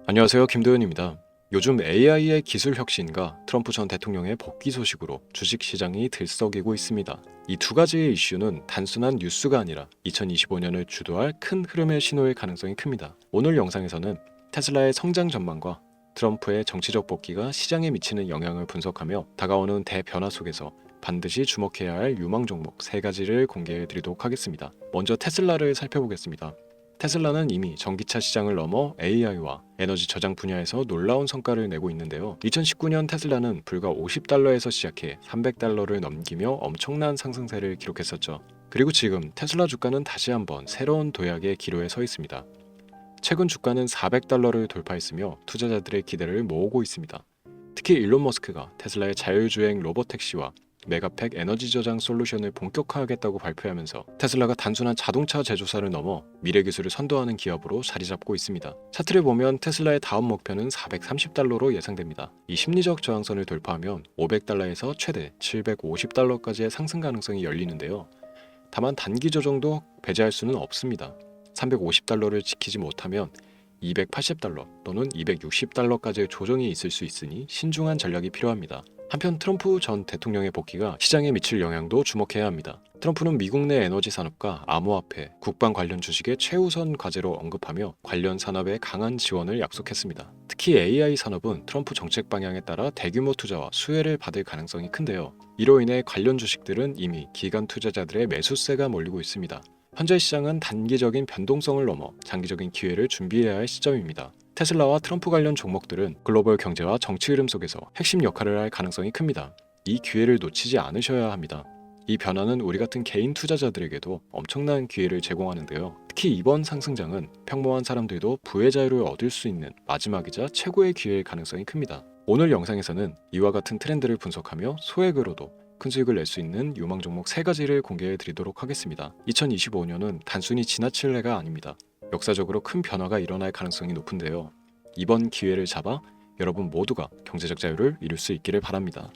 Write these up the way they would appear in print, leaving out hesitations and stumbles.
안녕하세요. 김도현입니다. 요즘 AI의 기술 혁신과 트럼프 전 대통령의 복귀 소식으로 주식시장이 들썩이고 있습니다. 이 두 가지의 이슈는 단순한 뉴스가 아니라 2025년을 주도할 큰 흐름의 신호일 가능성이 큽니다. 오늘 영상에서는 테슬라의 성장 전망과 트럼프의 정치적 복귀가 시장에 미치는 영향을 분석하며 다가오는 대변화 속에서 반드시 주목해야 할 유망 종목 3가지를 공개해 드리도록 하겠습니다. 먼저 테슬라를 살펴보겠습니다. 테슬라는 이미 전기차 시장을 넘어 AI와 에너지 저장 분야에서 놀라운 성과를 내고 있는데요. 2019년 테슬라는 불과 $50에서 시작해 $300를 넘기며 엄청난 상승세를 기록했었죠. 그리고 지금 테슬라 주가는 다시 한번 새로운 도약의 기로에 서 있습니다. 최근 주가는 $400를 돌파했으며 투자자들의 기대를 모으고 있습니다. 특히 일론 머스크가 테슬라의 자율주행 로봇택시와 메가팩 에너지 저장 솔루션을 본격화하겠다고 발표하면서 테슬라가 단순한 자동차 제조사를 넘어 미래 기술을 선도하는 기업으로 자리 잡고 있습니다. 차트를 보면 테슬라의 다음 목표는 $430로 예상됩니다. 이 심리적 저항선을 돌파하면 $500에서 최대 $750까지의 상승 가능성이 열리는데요. 다만 단기 조정도 배제할 수는 없습니다. $350를 지키지 못하면 $280 또는 $260까지의 조정이 있을 수 있으니 신중한 전략이 필요합니다. 한편 트럼프 전 대통령의 복귀가 시장에 미칠 영향도 주목해야 합니다. 트럼프는 미국 내 에너지 산업과 암호화폐, 국방 관련 주식의 최우선 과제로 언급하며 관련 산업에 강한 지원을 약속했습니다. 특히 AI 산업은 트럼프 정책 방향에 따라 대규모 투자와 수혜를 받을 가능성이 큰데요. 이로 인해 관련 주식들은 이미 기관 투자자들의 매수세가 몰리고 있습니다. 현재 시장은 단기적인 변동성을 넘어 장기적인 기회를 준비해야 할 시점입니다. 테슬라와 트럼프 관련 종목들은 글로벌 경제와 정치 흐름 속에서 핵심 역할을 할 가능성이 큽니다. 이 기회를 놓치지 않으셔야 합니다. 이 변화는 우리 같은 개인 투자자들에게도 엄청난 기회를 제공하는데요. 특히 이번 상승장은 평범한 사람들도 부의 자유를 얻을 수 있는 마지막이자 최고의 기회일 가능성이 큽니다. 오늘 영상에서는 이와 같은 트렌드를 분석하며 소액으로도 큰 수익을 낼 수 있는 유망 종목 3가지를 공개해 드리도록 하겠습니다. 2025년은 단순히 지나칠 해가 아닙니다. 역사적으로 큰 변화가 일어날 가능성이 높은데요. 이번 기회를 잡아 여러분 모두가 경제적 자유를 이룰 수 있기를 바랍니다.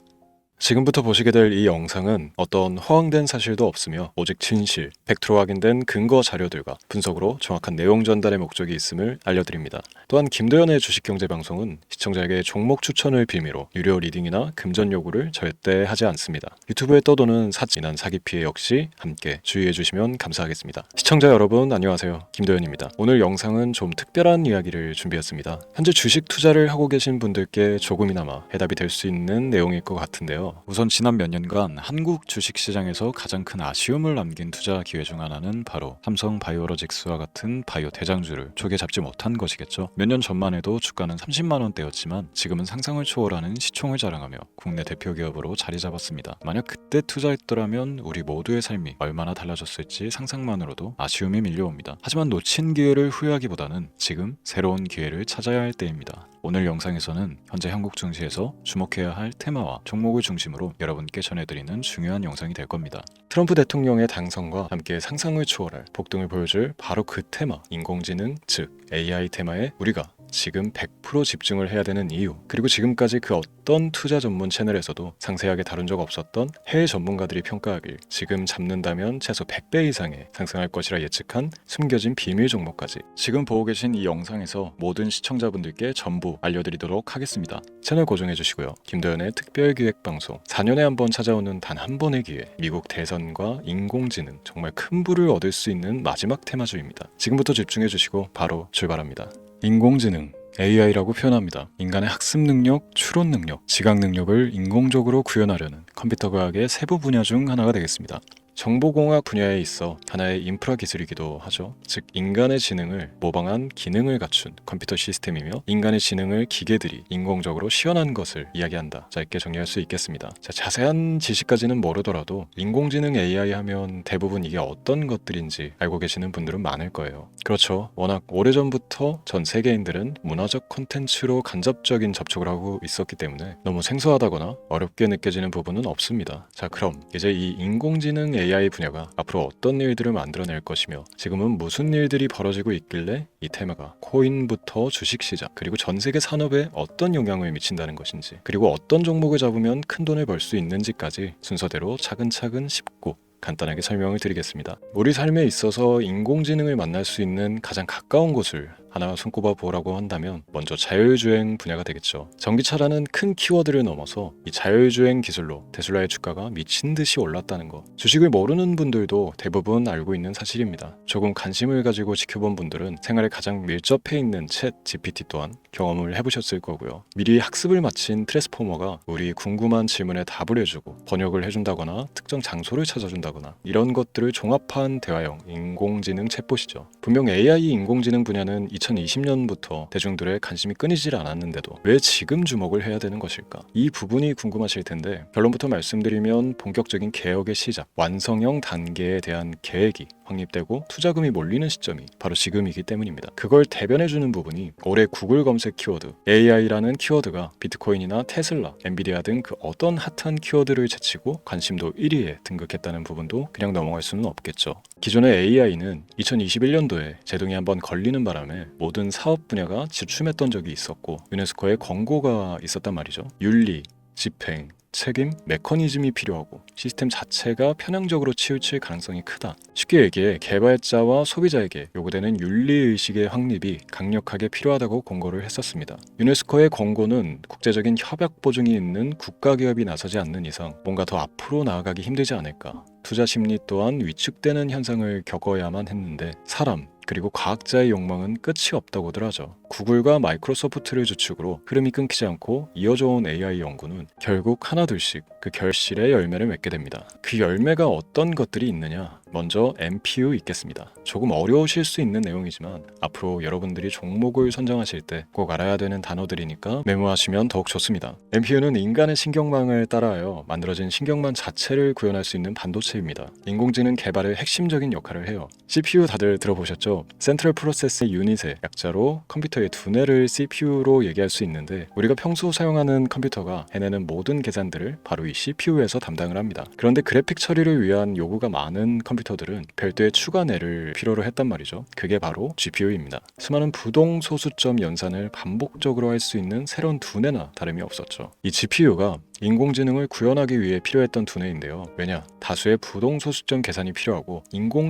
지금부터 보시게 될 이 영상은 어떤 허황된 사실도 없으며 오직 진실, 팩트로 확인된 근거 자료들과 분석으로 정확한 내용 전달의 목적이 있음을 알려드립니다. 또한 김도현의 주식경제방송은 시청자에게 종목 추천을 빌미로 유료 리딩이나 금전 요구를 절대 하지 않습니다. 유튜브에 떠도는 사진한 사기 피해 역시 함께 주의해 주시면 감사하겠습니다. 시청자 여러분 안녕하세요. 김도현입니다. 오늘 영상은 좀 특별한 이야기를 준비했습니다. 현재 주식 투자를 하고 계신 분들께 조금이나마 해답이 될 수 있는 내용일 것 같은데요. 우선 지난 몇 년간 한국 주식시장에서 가장 큰 아쉬움을 남긴 투자 기회 중 하나는 바로 삼성 바이오로직스와 같은 바이오 대장주를 초기에 잡지 못한 것이겠죠. 몇 년 전만 해도 주가는 30만 원대였지만 지금은 상상을 초월하는 시총을 자랑하며 국내 대표 기업으로 자리 잡았습니다. 만약 그때 투자했더라면 우리 모두의 삶이 얼마나 달라졌을지 상상만으로도 아쉬움이 밀려옵니다. 하지만 놓친 기회를 후회하기보다는 지금 새로운 기회를 찾아야 할 때입니다. 오늘 영상에서는 현재 한국 증시에서 주목해야 할 테마와 종목을 중심으로 여러분께 전해드리는 중요한 영상이 될 겁니다. 트럼프 대통령의 당선과 함께 상상을 초월할 폭등을 보여줄 바로 그 테마, 인공지능, 즉 AI 테마에 우리가 지금 100% 집중을 해야 되는 이유, 그리고 지금까지 그 어떤 투자 전문 채널에서도 상세하게 다룬 적 없었던 해외 전문가들이 평가하길 지금 잡는다면 최소 100배 이상의 상승할 것이라 예측한 숨겨진 비밀 종목까지 지금 보고 계신 이 영상에서 모든 시청자분들께 전부 알려드리도록 하겠습니다. 채널 고정해 주시고요. 김도현의 특별기획방송 4년에 한 번 찾아오는 단 한 번의 기회, 미국 대선과 인공지능, 정말 큰 부를 얻을 수 있는 마지막 테마주입니다. 지금부터 집중해 주시고 바로 출발합니다. 인공지능, AI라고 표현합니다. 인간의 학습 능력, 추론 능력, 지각 능력을 인공적으로 구현하려는 컴퓨터 과학의 세부 분야 중 하나가 되겠습니다. 정보공학 분야에 있어 하나의 인프라 기술이기도 하죠. 즉 인간의 지능을 모방한 기능을 갖춘 컴퓨터 시스템이며 인간의 지능을 기계들이 인공적으로 시연한 것을 이야기한다. 짧게 정리할 수 있겠습니다. 자세한 지식까지는 모르더라도 인공지능 AI 하면 대부분 이게 어떤 것들인지 알고 계시는 분들은 많을 거예요. 그렇죠. 워낙 오래전부터 전 세계인들은 문화적 콘텐츠로 간접적인 접촉을 하고 있었기 때문에 너무 생소하다거나 어렵게 느껴지는 부분은 없습니다. 자, 그럼 이제 이 인공지능 AI 분야가 앞으로 어떤 일들을 만들어낼 것이며 지금은 무슨 일들이 벌어지고 있길래 이 테마가 코인부터 주식시장 그리고 전 세계 산업에 어떤 영향을 미친다는 것인지, 그리고 어떤 종목을 잡으면 큰 돈을 벌 수 있는지까지 순서대로 차근차근 쉽고 간단하게 설명을 드리겠습니다. 우리 삶에 있어서 인공지능을 만날 수 있는 가장 가까운 곳을 하나 손꼽아 보라고 한다면 먼저 자율주행 분야가 되겠죠. 전기차라는 큰 키워드를 넘어서 이 자율주행 기술로 테슬라의 주가가 미친 듯이 올랐다는 거. 주식을 모르는 분들도 대부분 알고 있는 사실입니다. 조금 관심을 가지고 지켜본 분들은 생활에 가장 밀접해 있는 챗 GPT 또한 경험을 해보셨을 거고요. 미리 학습을 마친 트랜스포머가 우리 궁금한 질문에 답을 해주고 번역을 해준다거나 특정 장소를 찾아준다거나 이런 것들을 종합한 대화형 인공지능 챗봇이죠. 분명 AI 인공지능 분야는 2020년부터 대중들의 관심이 끊이질 않았는데도 왜 지금 주목을 해야 되는 것일까? 이 부분이 궁금하실 텐데 결론부터 말씀드리면 본격적인 개혁의 시작, 완성형 단계에 대한 계획이 확립되고 투자금이 몰리는 시점이 바로 지금이기 때문입니다. 그걸 대변해주는 부분이 올해 구글 검색 키워드 AI라는 키워드가 비트코인이나 테슬라, 엔비디아 등 그 어떤 핫한 키워드를 제치고 관심도 1위에 등극했다는 부분도 그냥 넘어갈 수는 없겠죠. 기존의 AI는 2021년도에 제동이 한번 걸리는 바람에 모든 사업 분야가 주춤했던 적이 있었고 유네스코의 권고가 있었단 말이죠. 윤리, 집행, 책임, 메커니즘이 필요하고 시스템 자체가 편향적으로 치우칠 가능성이 크다. 쉽게 얘기해 개발자와 소비자에게 요구되는 윤리의식의 확립이 강력하게 필요하다고 권고를 했었습니다. 유네스코의 권고는 국제적인 협약 보증이 있는 국가기업이 나서지 않는 이상 뭔가 더 앞으로 나아가기 힘들지 않을까. 투자 심리 또한 위축되는 현상을 겪어야만 했는데 사람 그리고 과학자의 욕망은 끝이 없다고들 하죠. 구글과 마이크로소프트를 주축으로 흐름이 끊기지 않고 이어져 온 AI 연구는 결국 하나둘씩 그 결실의 열매를 맺게 됩니다. 그 열매가 어떤 것들이 있느냐? 먼저 NPU 있겠습니다. 조금 어려우실 수 있는 내용이지만 앞으로 여러분들이 종목을 선정하실 때 꼭 알아야 되는 단어들이니까 메모하시면 더욱 좋습니다. NPU는 인간의 신경망을 따라하여 만들어진 신경망 자체를 구현할 수 있는 반도체입니다. 인공지능 개발의 핵심적인 역할을 해요. CPU 다들 들어보셨죠? 센트럴 프로세스 유닛의 약자로 컴퓨터의 두뇌를 CPU로 얘기할 수 있는데 우리가 평소 사용하는 컴퓨터가 해내는 모든 계산들을 바로 이 CPU에서 담당을 합니다. 그런데 그래픽 처리를 위한 요구가 많은 컴퓨터들은 별도의 추가뇌를 필요로 했단 말이죠. 그게 바로 GPU입니다. 수많은 부동 소수점 연산을 반복적으로 할 수 있는 새로운 두뇌나 다름이 없었죠. 이 GPU가 인공지능을 구현하기 위해 필요했던 두뇌인데요. 왜냐? 다수의 부동 소수점 계산이 필요하고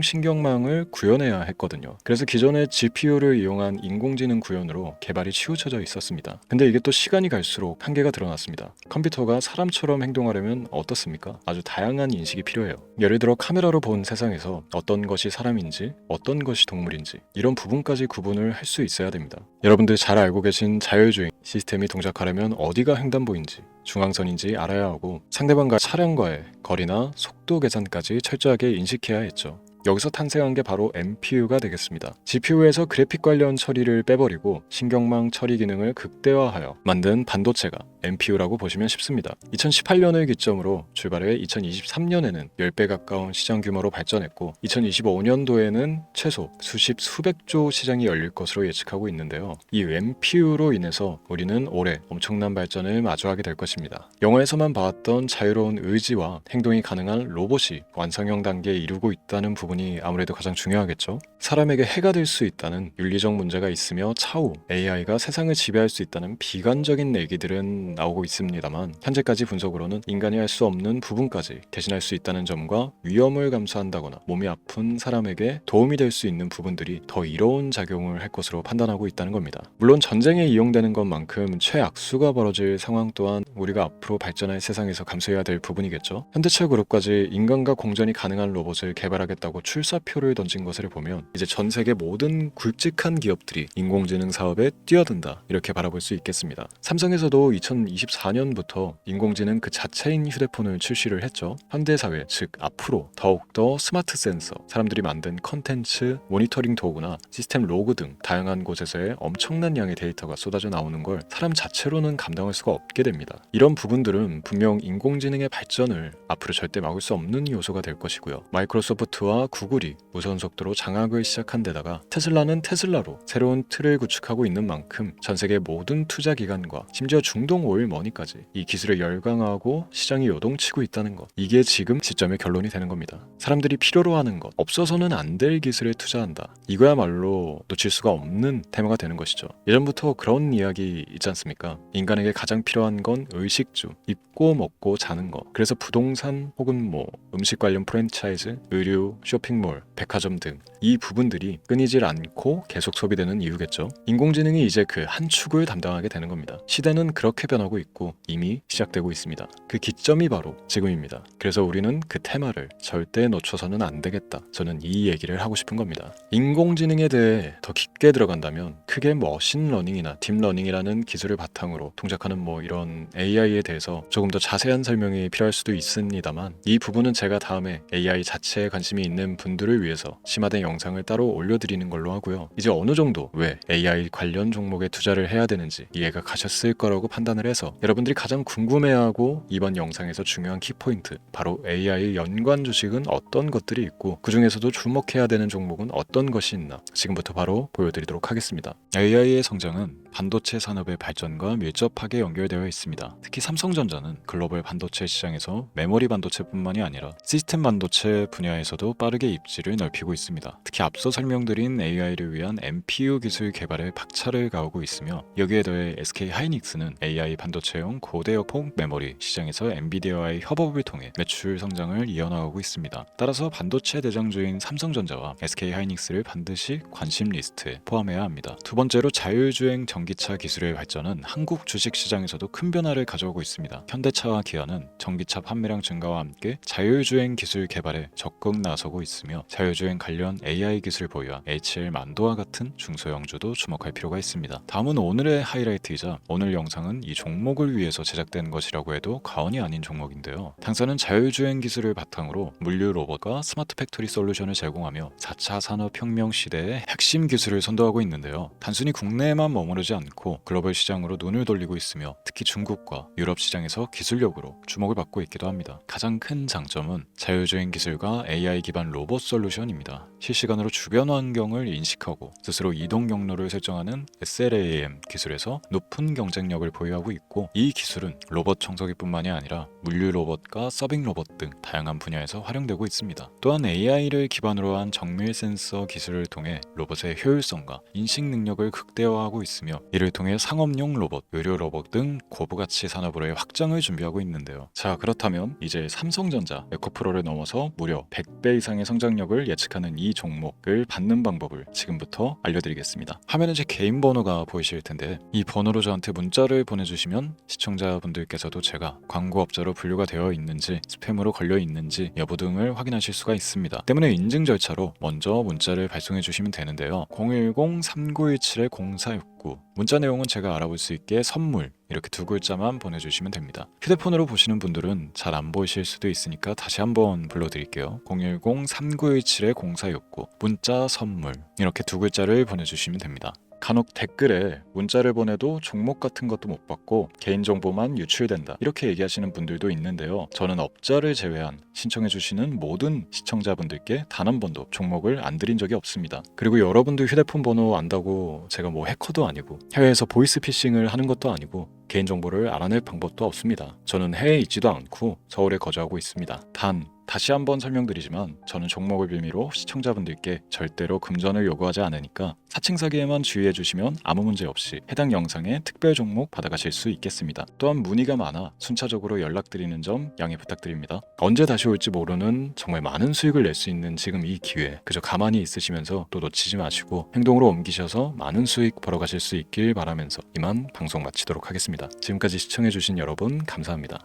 인공신경망을 구현해야 했거든요. 그래서 기존의 GPU를 이용한 인공지능 구현으로 개발이 치우쳐져 있었습니다. 근데 이게 또 시간이 갈수록 한계가 드러났습니다. 컴퓨터가 사람처럼 행동하려면 어떻습니까? 아주 다양한 인식이 필요해요. 예를 들어 카메라로 본 세상에서 어떤 것이 사람인지 어떤 것이 동물인지 이런 부분까지 구분을 할 수 있어야 됩니다. 여러분들 잘 알고 계신 자율주행 시스템이 동작하려면 어디가 횡단보인지 중앙선인지 알아야 하고 상대방과 차량과의 거리나 속도 계산까지 철저하게 인식해야 했죠. 여기서 탄생한 게 바로 NPU가 되겠습니다. GPU에서 그래픽 관련 처리를 빼버리고 신경망 처리 기능을 극대화하여 만든 반도체가 NPU라고 보시면 쉽습니다. 2018년을 기점으로 출발해 2023년에는 10배 가까운 시장 규모로 발전했고 2025년도에는 최소 수백조 시장이 열릴 것으로 예측하고 있는데요. 이 NPU로 인해서 우리는 올해 엄청난 발전을 마주하게 될 것입니다. 영화에서만 봐왔던 자유로운 의지와 행동이 가능한 로봇이 완성형 단계에 이르고 있다는 부분이 아무래도 가장 중요하겠죠. 사람에게 해가 될 수 있다는 윤리적 문제가 있으며 차후 AI가 세상을 지배할 수 있다는 비관적인 얘기들은 나오고 있습니다만 현재까지 분석으로는 인간이 할 수 없는 부분까지 대신할 수 있다는 점과 위험을 감수한다거나 몸이 아픈 사람에게 도움이 될 수 있는 부분들이 더 이로운 작용을 할 것으로 판단하고 있다는 겁니다. 물론 전쟁에 이용되는 것만큼 최악수가 벌어질 상황 또한 우리가 앞으로 발전할 세상에서 감수해야 될 부분이겠죠. 현대차 그룹까지 인간과 공전이 가능한 로봇을 개발하겠다고 출사표를 던진 것을 보면 이제 전 세계 모든 굵직한 기업들이 인공지능 사업에 뛰어든다 이렇게 바라볼 수 있겠습니다. 삼성에서도 2024년부터 인공지능 그 자체인 휴대폰을 출시를 했죠. 현대사회 즉 앞으로 더욱더 스마트 센서, 사람들이 만든 컨텐츠, 모니터링 도구나 시스템 로그 등 다양한 곳에서의 엄청난 양의 데이터가 쏟아져 나오는 걸 사람 자체로는 감당할 수가 없게 됩니다. 이런 부분들은 분명 인공지능의 발전을 앞으로 절대 막을 수 없는 요소가 될 것이고요. 마이크로소프트와 구글이 무선 속도로 장악을 시작한 데다가 테슬라는 테슬라로 새로운 틀을 구축하고 있는 만큼 전 세계 모든 투자 기관과 심지어 중동 오일 머니까지 이 기술을 열광하고 시장이 요동치고 있다는 것, 이게 지금 시점의 결론이 되는 겁니다. 사람들이 필요로 하는 것, 없어서는 안 될 기술에 투자한다. 이거야말로 놓칠 수가 없는 테마가 되는 것이죠. 예전부터 그런 이야기 있지 않습니까? 인간에게 가장 필요한 건 의식주, 입고 먹고 자는 것. 그래서 부동산 혹은 음식 관련 프랜차이즈, 의류, 쇼핑몰, 백화점 등 이 부분들이 끊이질 않고 계속 소비되는 이유겠죠. 인공지능이 이제 그 한 축을 담당하게 되는 겁니다. 시대는 그렇게 변하고 있고 이미 시작되고 있습니다. 그 기점이 바로 지금입니다. 그래서 우리는 그 테마를 절대 놓쳐서는 안 되겠다. 저는 이 얘기를 하고 싶은 겁니다. 인공지능에 대해 더 깊게 들어간다면 크게 머신러닝이나 딥러닝이라는 기술을 바탕으로 동작하는 이런 AI에 대해서 조금 더 자세한 설명이 필요할 수도 있습니다만, 이 부분은 제가 다음에 AI 자체에 관심이 있는 분들을 위해서 심화된 영상을 따로 올려드리는 걸로 하고요. 이제 어느 정도 왜 AI 관련 종목에 투자를 해야 되는지 이해가 가셨을 거라고 판단을 해서 여러분들이 가장 궁금해하고 이번 영상에서 중요한 키포인트, 바로 AI 연관 주식은 어떤 것들이 있고 그 중에서도 주목해야 되는 종목은 어떤 것이 있나 지금부터 바로 보여드리도록 하겠습니다. AI의 성장은 반도체 산업의 발전과 밀접하게 연결되어 있습니다. 특히 삼성전자는 글로벌 반도체 시장에서 메모리 반도체뿐만이 아니라 시스템 반도체 분야에서도 빠르게 입지를 넓히고 있습니다. 특히 앞서 설명드린 AI를 위한 NPU 기술 개발에 박차를 가하고 있으며, 여기에 더해 SK 하이닉스는 AI 반도체용 고대역폭 메모리 시장에서 엔비디아와의 협업을 통해 매출 성장을 이어나가고 있습니다. 따라서 반도체 대장주인 삼성전자와 SK 하이닉스를 반드시 관심 리스트에 포함해야 합니다. 두 번째로 자율주행 전기차 기술의 발전은 한국 주식시장에서도 큰 변화를 가져오고 있습니다. 현대차와 기아는 전기차 판매량 증가와 함께 자율주행 기술 개발에 적극 나서고 있으며, 자율주행 관련 AI 기술 보유한 HL만도와 같은 중소형주도 주목할 필요가 있습니다. 다음은 오늘의 하이라이트이자 오늘 영상은 이 종목을 위해서 제작된 것이라고 해도 과언이 아닌 종목인데요. 당사는 자율주행 기술을 바탕으로 물류 로봇과 스마트 팩토리 솔루션을 제공하며 4차 산업혁명 시대의 핵심 기술을 선도하고 있는데요. 단순히 국내에만 머무르지 않고 글로벌 시장으로 눈을 돌리고 있으며, 특히 중국과 유럽 시장에서 기술력으로 주목을 받고 있기도 합니다. 가장 큰 장점은 자율주행 기술과 AI 기반 로봇 솔루션입니다. 실시간으로 주변 환경을 인식하고 스스로 이동 경로를 설정하는 SLAM 기술에서 높은 경쟁력을 보유하고 있고, 이 기술은 로봇 청소기뿐만이 아니라 물류 로봇과 서빙 로봇 등 다양한 분야에서 활용되고 있습니다. 또한 AI를 기반으로 한 정밀 센서 기술을 통해 로봇의 효율성과 인식 능력을 극대화하고 있으며, 이를 통해 상업용 로봇, 의료 로봇 등 고부가치 산업으로의 확장을 준비하고 있는데요. 자, 그렇다면 이제 삼성전자 에코프로를 넘어서 무려 100배 이상의 성장력을 예측하는 이 종목을 받는 방법을 지금부터 알려드리겠습니다. 화면에 제 개인 번호가 보이실 텐데, 이 번호로 저한테 문자를 보내주시면 시청자분들께서도 제가 광고업자로 분류가 되어 있는지, 스팸으로 걸려 있는지 여부 등을 확인하실 수가 있습니다. 때문에 인증 절차로 먼저 문자를 발송해 주시면 되는데요. 010-3917-0469, 문자 내용은 제가 알아볼 수 있게 선물 이렇게 두 글자만 보내주시면 됩니다. 휴대폰으로 보시는 분들은 잘 안 보이실 수도 있으니까 다시 한번 불러드릴게요. 010-3917-0469, 문자 선물 이렇게 두 글자를 보내주시면 됩니다. 간혹 댓글에 문자를 보내도 종목 같은 것도 못 받고 개인정보만 유출된다 이렇게 얘기하시는 분들도 있는데요. 저는 업자를 제외한 신청해주시는 모든 시청자분들께 단 한 번도 종목을 안 드린 적이 없습니다. 그리고 여러분들 휴대폰 번호 안다고 제가 해커도 아니고 해외에서 보이스피싱을 하는 것도 아니고 개인정보를 알아낼 방법도 없습니다. 저는 해외에 있지도 않고 서울에 거주하고 있습니다. 다시 한번 설명드리지만 저는 종목을 빌미로 시청자분들께 절대로 금전을 요구하지 않으니까 사칭 사기에만 주의해 주시면 아무 문제 없이 해당 영상에 특별 종목 받아가실 수 있겠습니다. 또한 문의가 많아 순차적으로 연락드리는 점 양해 부탁드립니다. 언제 다시 올지 모르는 정말 많은 수익을 낼 수 있는 지금 이 기회, 그저 가만히 있으시면서 또 놓치지 마시고 행동으로 옮기셔서 많은 수익 벌어가실 수 있길 바라면서 이만 방송 마치도록 하겠습니다. 지금까지 시청해주신 여러분 감사합니다.